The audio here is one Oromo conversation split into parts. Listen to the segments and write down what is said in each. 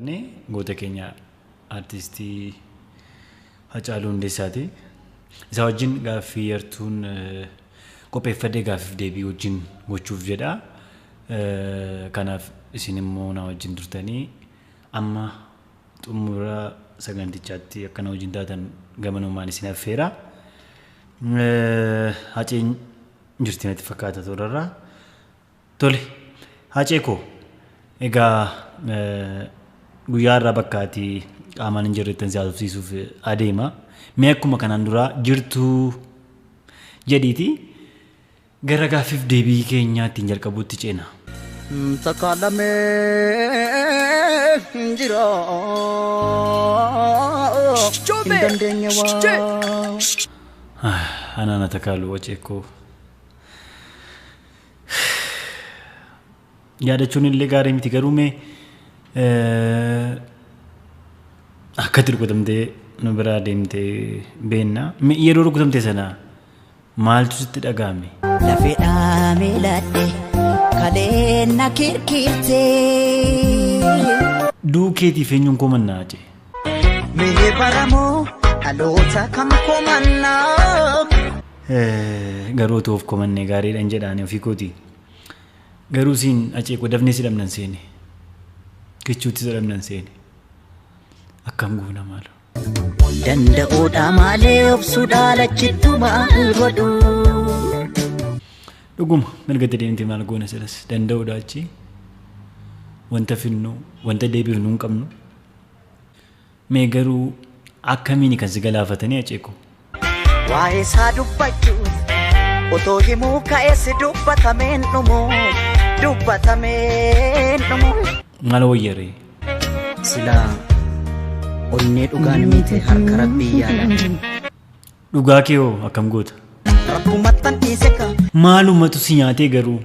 goota keenya artistii Hacaaluu Hundeessaati. Isa wajjin gaaffii yartuun qopheeffadhee gaaffiif deebii wajjin gochuuf jedha. Kanaaf isin immoo na wajjin turtanii amma xumura sagantichaatti akkana wajjin taatan gamanumaan isin affeera. Haceen jirti natti fakkaata turarraa. Tole, Hacee koo egaa guyyaa irraa bakkaati qaamaan hin jirrettan si haasofsiisuuf adeema. Mee akkuma kanaan dura jirtu jedhiiti gara gaaffiif deebii keenyaatti hin jalqabuutti ceena. Takaalamee jira hin dandeenye waa. Anaana takaalu Hacee koo. Yaadachuun illee gaarii miti garuu mee akkatti rukutamtee nu biraa deemtee beenna. Yeroo rukutamte sana maaltu sitti dhagahame? Lafeedhaa miiladhe kaleena kirkirtee. Duukeetiif eenyuun komannaa Hacee? Mee baramoo dhaloota kam komannaa? Garuu toof komannee gaariidhaan jedhaanii ofii kooti. Garuu siin Hacee koo dafnee si dhabnan seene. Kichuutti si dhabnan seene. Akkam goona maala. Danda'uudha malee obsuudha lachittu maal godhu. Dhuguma mirgatti deemtee maal goona silas danda'uudha achi. Wanta finnu wanta deebiifnu hin qabnu. Mee garuu akkamiin kan si galaafatanii Hacee koo? Waa'ee isaa dubbachuuf otoo himuu ka'ees dubbatameen dhumoo. Maal wayyaree? Silaa onnee dhugaan miti harka rabbii yaala. Dhugaa kee hoo akkam goota? Rabbumattan dhiiseka. Maalumatu si nyaatee garuu?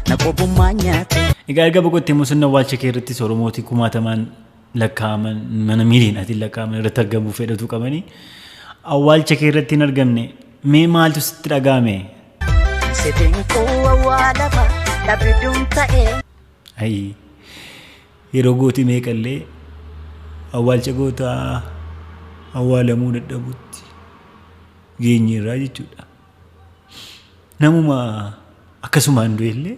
Na qobummaa nyaate. Egaa erga boqottee musonna awwaalcha kee irratti Oromootii kumaatamaan lakkaa'aman mana miiliinaatiin lakkaa'aman irratti argamuu fedhatu qabanii awwaalcha kee irratti hin argamne mee maaltu sitti dhagahame? Sitiin koo awwaalama. Ayi yeroo gooti meeqallee awwaalcha gootaa awwaalamuu dadhabutti geenyeerraa jechuudha. Namuma akkasumaan du'ellee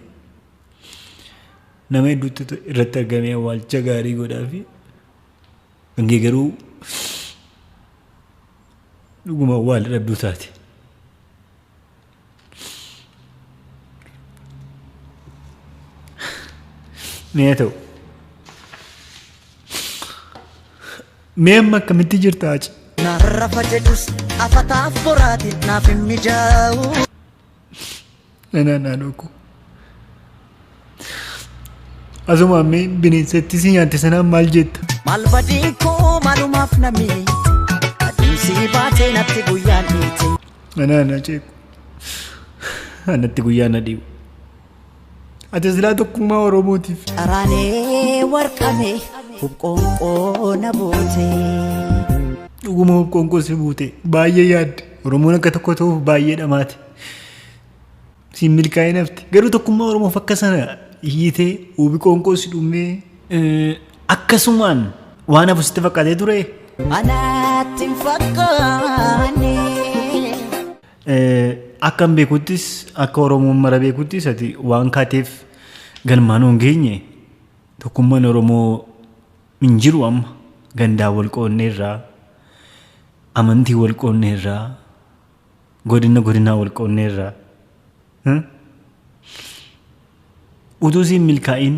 nama hedduutti irratti argamee awwaalcha gaarii godhaafi hangee garuu dhuguma awwaala dhabduu taate. Mee ta'u mee amma akkamitti jirta Hacee? Narrafa jedhus afataaf boraatiin naaf hin mijaa'u. Naannoo koo asuma ammee bineensatti si nyaatte sanaan maal jetta? Maal badii koo maalumaaf namni adeemsi baatee natti guyyaan dhiite. Hacee anatti guyyaan adii'u. Ati silaa tokkummaa Oromootiif. Araanee warqamee hubqoonqoo na buute. Dhuguma hubqoonqoo si buute baay'ee yaadde. Oromoon akka tokko ta'uuf baay'ee dhamaate. Siin milkaa'ee nafte. Garuu tokkummaa Oromoof akka sana hiitee hubqoonqoo si dhumee akkasumaan waan hafu sitti fakkaatee ture. Anaatti hin fakkaanne. Akkam beekuttis akka Oromoon mara beekuttis ati waan kaateef galmaan hin geenye tokkummaan Oromoo hin jiru amma gandaa wal qoonneerraa amantii wal qoonneerraa godina wal qoonneerraa utuu siin milkaa'iin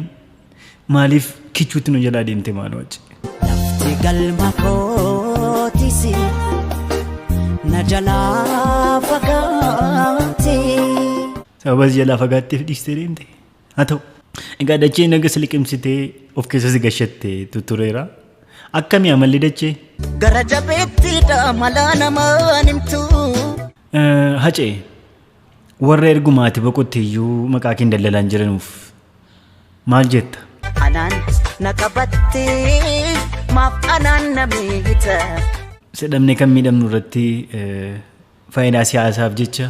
maaliif kichuutti nu jalaa deemte maaloo Hacee? Lafti galma kootisi na jalaa fagaate. Sababa si jalaa fagaatteef dhiistee deemte? Haa ta'u. Egaa dachee naga si liqimsitee of keessa si gashattee tutureera. Akkamii amalli dachee? Gara jabeettiidha mala namaan himtu. Hacee warra ergumaati boqotteeyyuu maqaa kee dallalaan jiranuuf maal jetta? Anaan na qabattee maaf anaan na miita. Sedhamne kan miidhamnu irratti faayidaa siyaasaaf jecha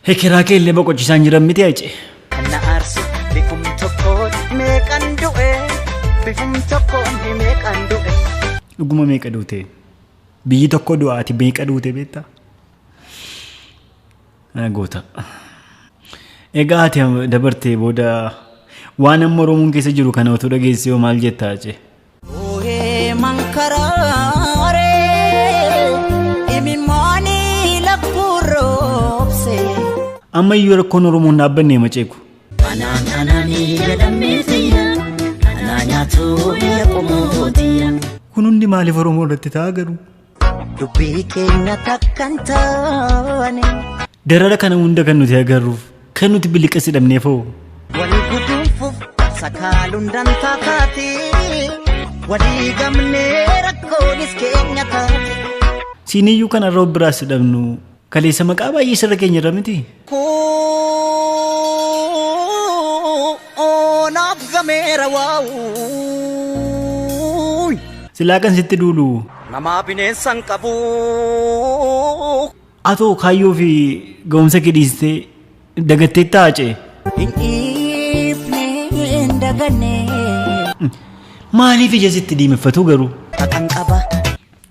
hekeraa kee illee boqochisaan jiran miti Hacee. Kana aarsu bikum tokkoon meeqan du'e bifum tokkoon meeqaan du'e. Dhuguma meeqa duute? Biyyi tokko du'aati meeqa duute beektaa? Goota. Egaa ati dabartee booda waan amma Oromoon keessa jiru kana otoo dhageessee maal jettaa jee? Ooyee mankaraaree imimmoonii lakkuu roobse. Ammayyuu rakkoon Oromoon dhaabbanne maceeku. Anaan anaanii jedhamee fiyya anaa nyaatu biyya qomootiyya. Kun hundi maaliif Oromoo irratti ta'a garuu? Dubbii keenya takkan taane. Darara kana hunda kan nuti agarruuf kan nuti biliqas hidhamneefoo. Walii guduunfuuf sakaaluun dantaa taate walii gamnee rakkoonis keenya taate. Siiniyyuu kan arraba biraas hidhamnu kaleessa maqaa baay'ee sirra keenya irra miti. Naaf gameera waa'uu. Silaa kan sitti duulu. Namaa bineensan qabu. Atoo kaayyoo fi ga'umsa kidhiistee dagattee taa'acee. Hin dhiifne hin daganne. Maaliif ija sitti diimeffatu garuu? Kan qaba.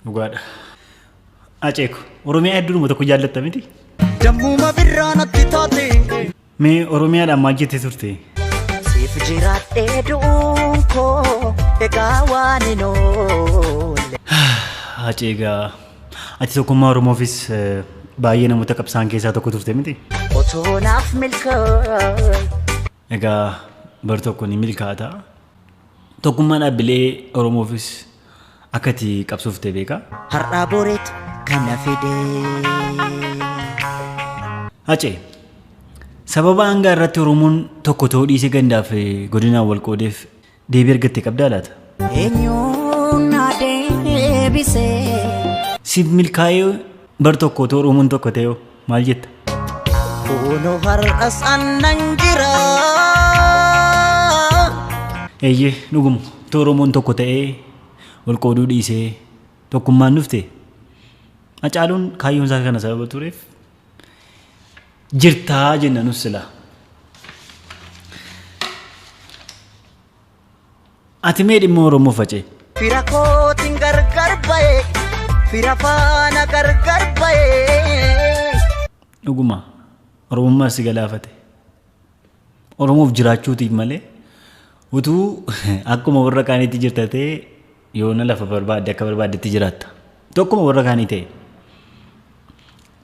Dhugaadha. Aceeku Oromiyaa hedduudhuma tokko jaallatta miti? Dammuma birraa natti taate. Mee Oromiyaadhaan maal jettee turte? Siif jiraadhee du'uun koo egaa waan hin oolle. Aceegaa ati tokkummaa Oromoofis baay'ee namoota qabsaan keessaa tokko turte miti? Otoo naaf milkaa'e. Egaa bar tokko ni milkaata. Tokkummaan dhaabbilee Oromoofis akka ati qabsoofte beekaa? Har'aa boreetu kana fidee. Acee sababa hangaa irratti Oromoon tokko ta'uu dhiisee gandaaf godinaan wal qoodeef deebii argattee qabdaa laata? Eenyuun na deebisee. Siif milkaa'ee bar tokko ta'uu Oromoon tokko ta'ee maal jetta? Kunoo har'as annan jira. Eeyyee dhuguma ta'uu Oromoon tokko ta'ee wal qooduu dhiisee tokkummaan dhufte. Hacaaluun kaayyoon isaa kana sababa tureef jirtaa jenna nus silaa. Ati mee dhimma Oromoo facee? Fira kootiin gargar ba'e. Fira faana gargar ba'e. Dhuguma Oromummaa si galaafate. Oromoof jiraachuutiif malee utuu akkuma warra kaaniitti jirta ta'e yoona lafa barbaadde akka barbaaddetti jiraatta. Tokkuma warra kaanii ta'e.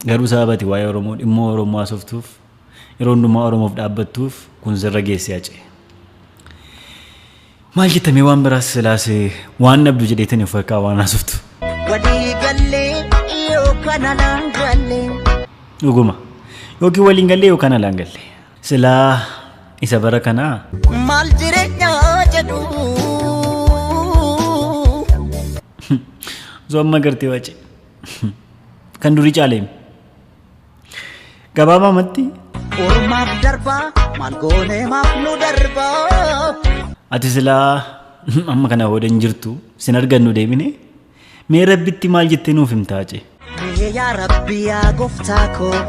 Garuu sababati waa'ee Oromoo dhimma Oromoo haasoftuuf yeroo hundumaa Oromoof dhaabbattuuf kun sirra geessee Acee. Maal jettamee waan biraas silaasee waan nabdu jedheetanii of harkaa waan haasoftu. Walii gallee yookaan alaan gallee. Dhuguma yookiin waliin gallee yookaan alaan gallee. Silaa isa bara kanaa. Maal jireenyaa jedhu. Osoo amma gartee Acee kan durii caaleemi. Gabaabamatti. Ormaaf darbaa maal goonee maaf nu darbaa. Ati silaa amma kana hoodan jirtu sin argannu deemine mee rabbitti maal jettee nuuf himtaa Acee? Mee yaa Rabbi yaa gooftaa koo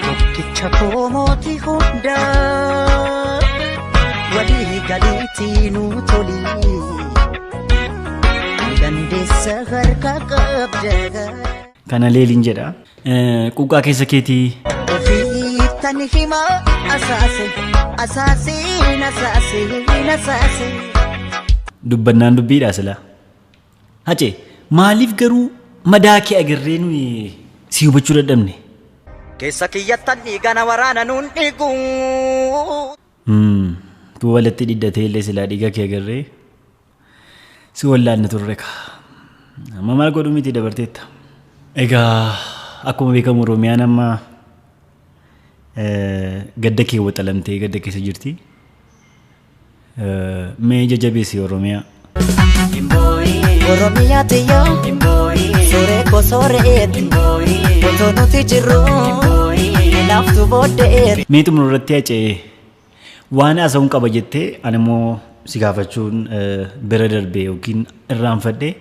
tokkicha koo mootii hundaa walii galiitii nu tolii dandeessa harka qabda. Kana leeliin jedha. Quuqqaa keessa keetii. Ofiittan himaa asaase asaasiin asaasiin asaase. Dubbannaan dubbiidha silaa. Acee maaliif garuu madaa kee agarree nuyi si hubachuu dadhabne? Keessa kiyyattan dhiigana waraana nuun dhiigu. Tu walitti dhidhatee illee silaa dhiiga kee agarree si wallaanna turre ka. Amma maal godhu miti dabarteetta. Egaa akkuma beekamu Oromiyaan amma gadda kee waxalamtee gadda keessa jirti. Mee jajjabeessi Oromiyaa. Oromiyaa tiyyoo suuree koo sooreetti otoo nuti jirru laaftu booddeetti. Mee xumura irratti Acee waan haasa'uun qaba jettee ani immoo si gaafachuun bira darbee yookiin irraanfadhee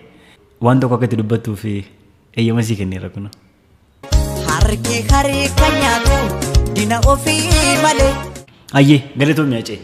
waan tokko akka itti dubbattuu fi eeyyama sii kenneera kuna. Harki kan nyaatu dina ofii malee. Ayyee galatoomii Acee.